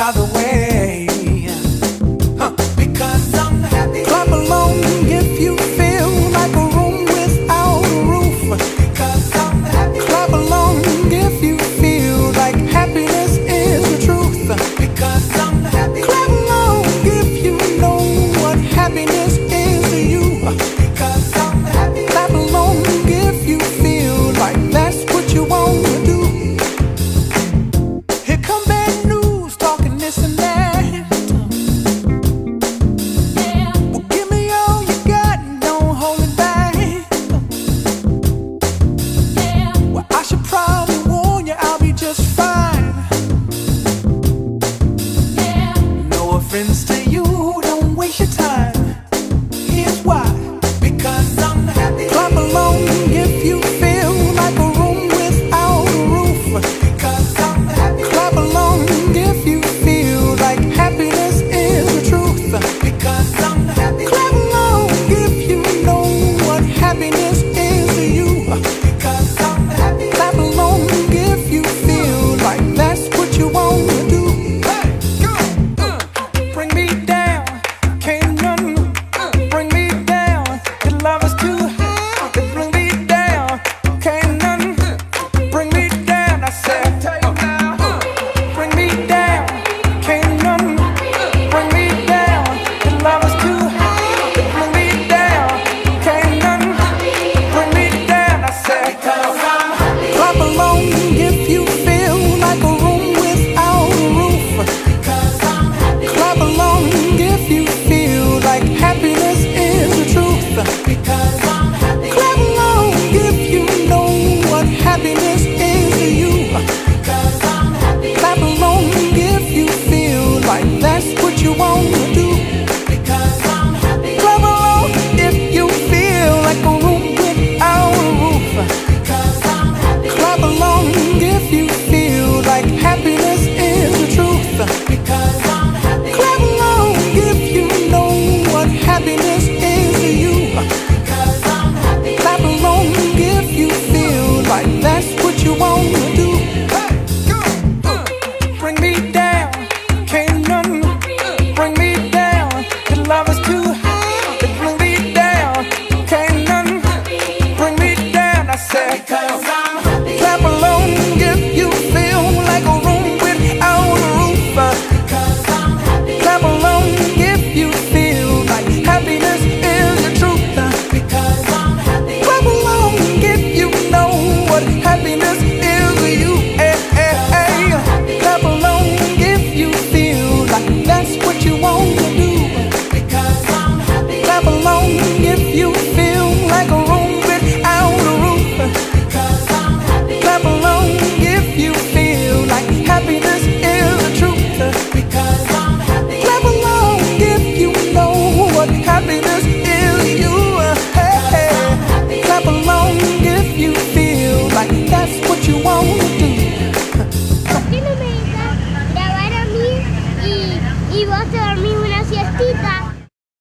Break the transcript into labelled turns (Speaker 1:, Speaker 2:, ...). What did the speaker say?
Speaker 1: out the way. Because I'm happy. Clap along if you feel like a room without a roof. Because I'm happy. Clap along if you feel like happiness is the truth. Because I'm happy. Clap along if you know what happiness is to you. Because I'm happy. Clap along if you feel like that's what you want to do. Here come bad news, talking this and that. Yeah. Well, give me all you got and don't hold it back. Yeah. Well, I should probably warn you, I'll be just fine. Yeah. No offense to you, don't waste your time. Here's why. Because I'm happy. Clap along if you feel like a room without a roof. Because I'm happy. Clap along if you feel like happiness is the truth. Because I'm happy. Clap along if you know what happiness is to you. Because I'm happy. Clap along if you feel like that's what you want to do. Hey, go! Bring me down, can't none bring me down. Your love is too high, bring me down, can't none bring me down. I said, bring me down, can't none bring me down. Your love is too high, bring me down, can't none bring me down. I said, clap along if you feel like a room without a roof. Clap along if you feel like happiness is the truth. Because I'm happy. Clap along if you know what happiness is to you. Because I'm happy. Clap along if you feel like that's what you want to do. Because I'm happy. Clap along if you feel like a room without a roof. Because I'm happy. Clap along if you feel like happiness is the truth. Because I'm happy. Clap along if you know what happiness is to you. Because I'm happy. Clap along if you feel like that's what you want to do. Hey, go! Bring me down, can't none bring me down. Your love is too high, bring me down, can't none bring me down. I said, because I'm happy. Clap along if you feel like a room without a roof. Because I'm happy. Clap along if you feel like happiness is the truth. Because I'm happy. Clap along if you know what happiness is to you. Hey, hey, hey. Clap along if you feel like that's what you want to do. Because I'm happy. Clap along if you feel like a room without a roof. Because I'm happy. Clap along if you feel like happiness is the truth. Because I'm happy. Clap along if you know what happiness is to you. Hey, hey. Clap along if you feel like that's what you want to do.
Speaker 2: ¿Por qué no me dejas grabar a mí y vos dormís una siestita?